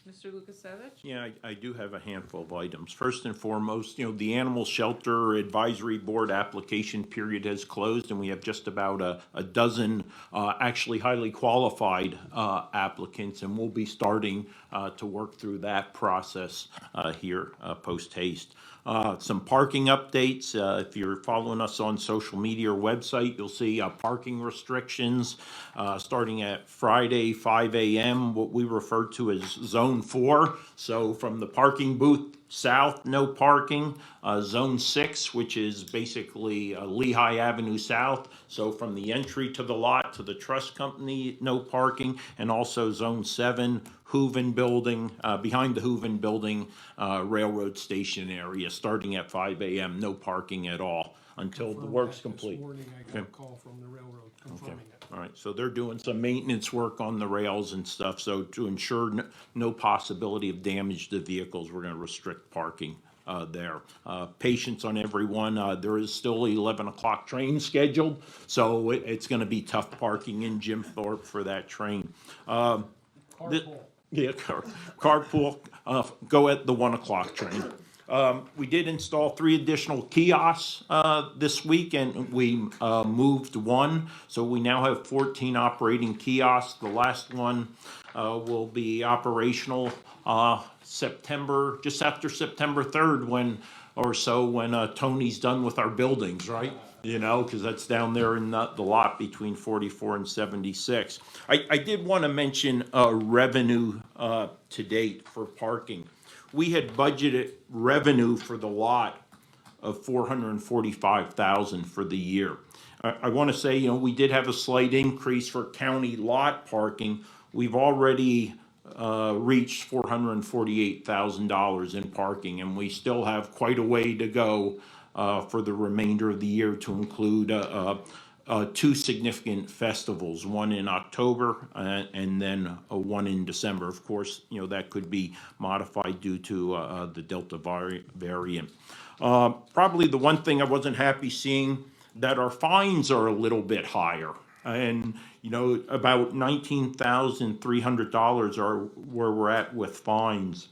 Mr. Lukasevich? Yeah, I do have a handful of items. First and foremost, the Animal Shelter Advisory Board application period has closed, and we have just about a dozen actually highly qualified applicants, and we'll be starting to work through that process here post haste. Some parking updates. If you're following us on social media or website, you'll see parking restrictions starting at Friday, 5 a.m., what we refer to as Zone 4. So from the parking booth south, no parking. Zone 6, which is basically Lehigh Avenue South. So from the entry to the lot to the trust company, no parking. And also Zone 7, Hooven Building, behind the Hooven Building, railroad station area, starting at 5 a.m., no parking at all until the work's complete. This morning I got a call from the railroad confirming it. All right, so they're doing some maintenance work on the rails and stuff, so to ensure no possibility of damage to vehicles, we're gonna restrict parking there. Patience on everyone, there is still 11 o'clock train scheduled, so it's gonna be tough parking in Jim Thorpe for that train. Carpool. Yeah, carpool, go at the 1 o'clock train. We did install 3 additional kiosks this week, and we moved one. So we now have 14 operating kiosks. The last one will be operational September, just after September 3rd when Tony's done with our buildings, right? Because that's down there in the lot between 44 and 76. I did want to mention revenue to date for parking. We had budgeted revenue for the lot of $445,000 for the year. I want to say, we did have a slight increase for county lot parking. We've already reached $448,000 in parking, and we still have quite a way to go for the remainder of the year to include 2 significant festivals, one in October and then one in December. Of course, that could be modified due to the Delta variant. Probably the one thing I wasn't happy seeing, that our fines are a little bit higher. And, about $19,300 are where we're at with fines.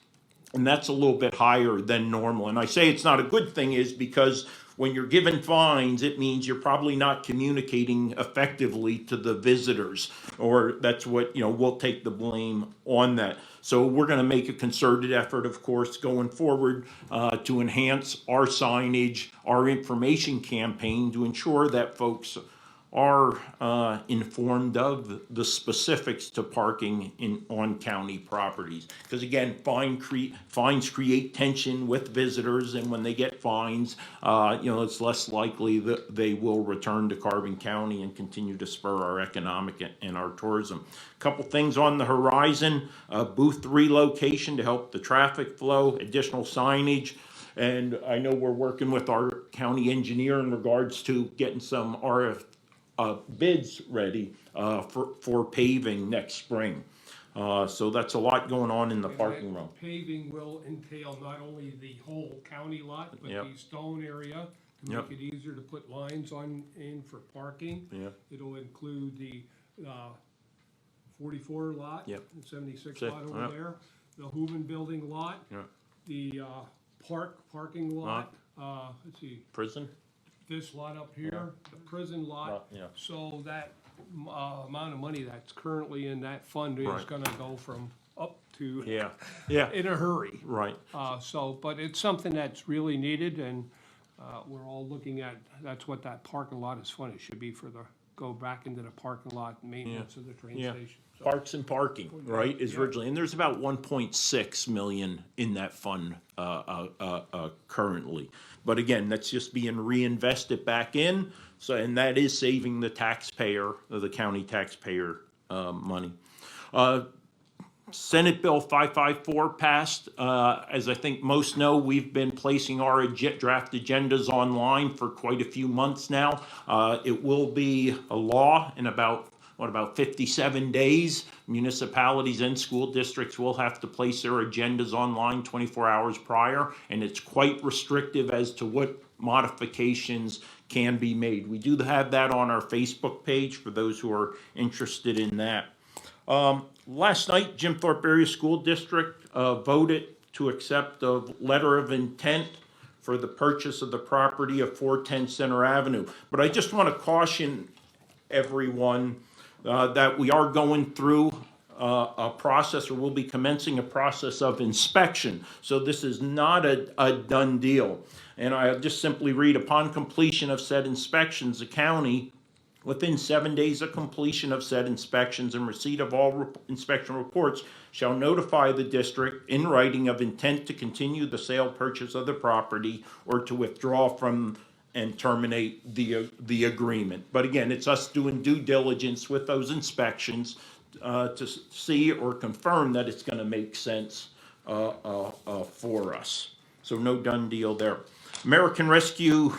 And that's a little bit higher than normal. And I say it's not a good thing is because when you're given fines, it means you're probably not communicating effectively to the visitors, or that's what, we'll take the blame on that. So we're going to make a concerted effort, of course, going forward to enhance our signage, our information campaign to ensure that folks are informed of the specifics to parking on county properties. Because again, fines create tension with visitors, and when they get fines, it's less likely that they will return to Carbon County and continue to spur our economic and our tourism. A couple things on the horizon, booth relocation to help the traffic flow, additional signage. And I know we're working with our county engineer in regards to getting some bids ready for paving next spring. So that's a lot going on in the parking lot. Paving will entail not only the whole county lot, but Yep. the stone area to Yep. make it easier to put lines in for parking. Yep. It'll include the 44 lot, Yep. the 76 Say- lot over yep. there, the Hooven Building lot, Yep. the parking lot, let's see, Prison? this lot up here, the prison lot. Yeah. So that amount of money that's currently in that fund is Right. gonna go from up to, Yeah, yeah, in a hurry. right. But it's something that's really needed, and we're all looking at, that's what that parking lot is for. It should be go back into the parking lot, maintenance of the train Yeah. station. So, Parks and parking, right, is Yeah. originally, and there's about 1.6 million in that fund currently. But again, that's just being reinvested back in, so, and that is saving the taxpayer, the county taxpayer, money. Senate Bill 554 passed. As I think most know, we've been placing our draft agendas online for quite a few months now. It will be a law in about 57 days. Municipalities and school districts will have to place their agendas online 24 hours prior, and it's quite restrictive as to what modifications can be made. We do have that on our Facebook page for those who are interested in that. Last night, Jim Thorpe Area School District voted to accept a letter of intent for the purchase of the property of 410 Center Avenue. But I just want to caution everyone that we are going through a process, or will be commencing a process of inspection. So this is not a done deal. And I just simply read, upon completion of said inspections, the county, within 7 days of completion of said inspections and receipt of all inspection reports, shall notify the district in writing of intent to continue the sale purchase of the property or to withdraw from and terminate the agreement. But again, it's us doing due diligence with those inspections to see or confirm that it's gonna make sense for us. So no done deal there. American Rescue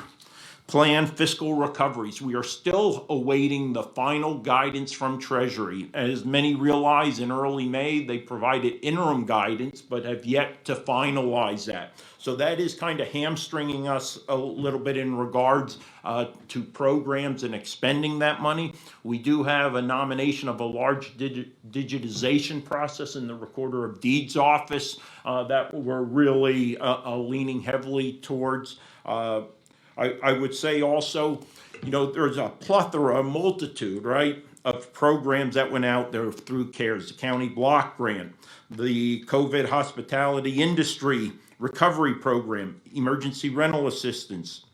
Plan fiscal recoveries. We are still awaiting the final guidance from Treasury. As many realize, in early May, they provided interim guidance, but have yet to finalize that. So that is kind of hamstringing us a little bit in regards to programs and expending that money. We do have a nomination of a large digitization process in the Recorder of Deeds office that we're really leaning heavily towards. I would say also, there's a plethora, a multitude, right, of programs that went out there through CARES, the county block grant, the COVID hospitality industry recovery program, emergency rental assistance,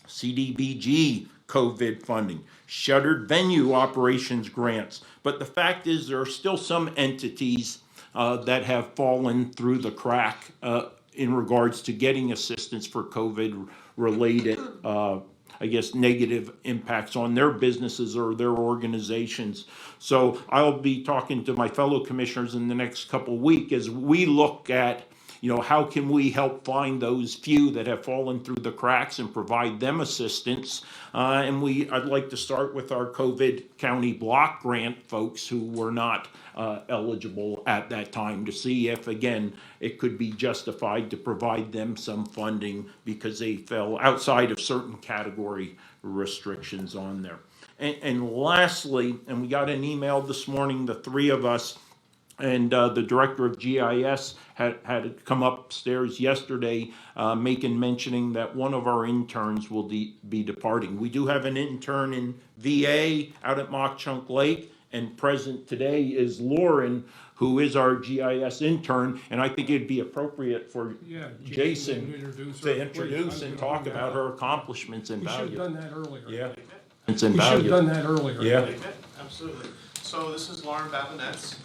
CDBG COVID funding, shuttered venue operations grants. But the fact is, there are still some entities that have fallen through the crack in regards to getting assistance for COVID-related, negative impacts on their businesses or their organizations. So I'll be talking to my fellow commissioners in the next couple of weeks as we look at, how can we help find those few that have fallen through the cracks and provide them assistance? I'd like to start with our COVID county block grant folks who were not eligible at that time, to see if, again, it could be justified to provide them some funding because they fell outside of certain category restrictions on there. And lastly, and we got an email this morning, the three of us, and the director of GIS had come upstairs yesterday, mentioning that one of our interns will be departing. We do have an intern in VA out at Mock Chunk Lake, and present today is Lauren, who is our GIS intern, and I think it'd be appropriate for Jason to introduce and talk about her accomplishments and We should have value. done that earlier. Yeah. We should have done that earlier. Yeah. Absolutely. So this is Lauren Babinetz.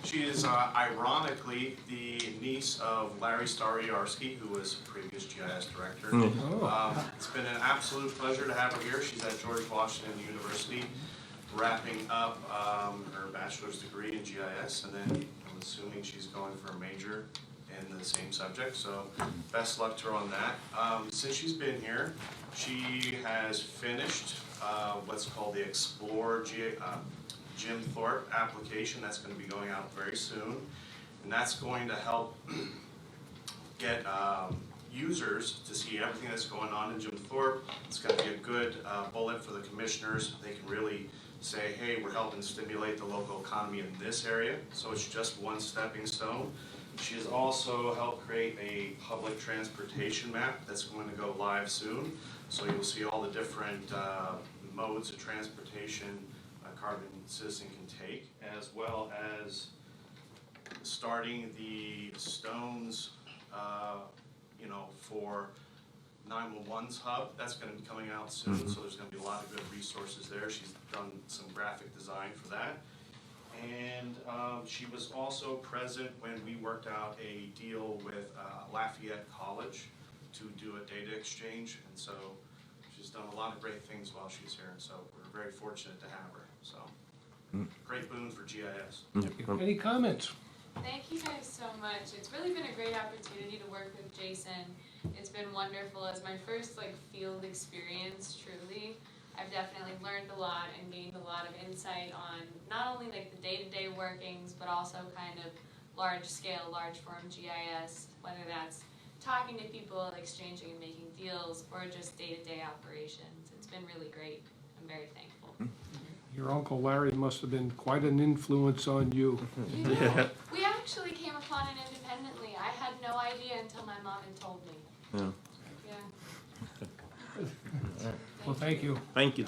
She is ironically the niece of Larry Stariarski, who was a previous GIS director. It's been an absolute pleasure to have her here. She's at George Washington University, wrapping up her bachelor's degree in GIS, and then I'm assuming she's going for a major in the same subject, so best luck to her on that. Since she's been here, she has finished what's called the Explore Jim Thorpe application. That's going to be going out very soon, and that's going to help get users to see everything that's going on in Jim Thorpe. It's going to be a good bullet for the commissioners. They can really say, hey, we're helping stimulate the local economy in this area, so it's just one stepping stone. She has also helped create a public transportation map that's going to go live soon, so you'll see all the different modes of transportation a carbon citizen can take, as well as starting the stones for 911's hub. That's going to be coming out soon, so there's going to be a lot of good resources there. She's done some graphic design for that. And she was also present when we worked out a deal with Lafayette College to do a data exchange, and so she's done a lot of great things while she's here, and so we're very fortunate to have her. So great boon for GIS. Any comments? Thank you guys so much. It's really been a great opportunity to work with Jason. It's been wonderful as my first field experience, truly. I've definitely learned a lot and gained a lot of insight on not only the day-to-day workings, but also kind of large-scale, large-form GIS, whether that's talking to people, exchanging and making deals, or just day-to-day operations. It's been really great. I'm very thankful. Your Uncle Larry must have been quite an influence on you. We actually came upon it independently. I had no idea until my mom had told me. Yeah. Yeah. Well, thank you. Thank you.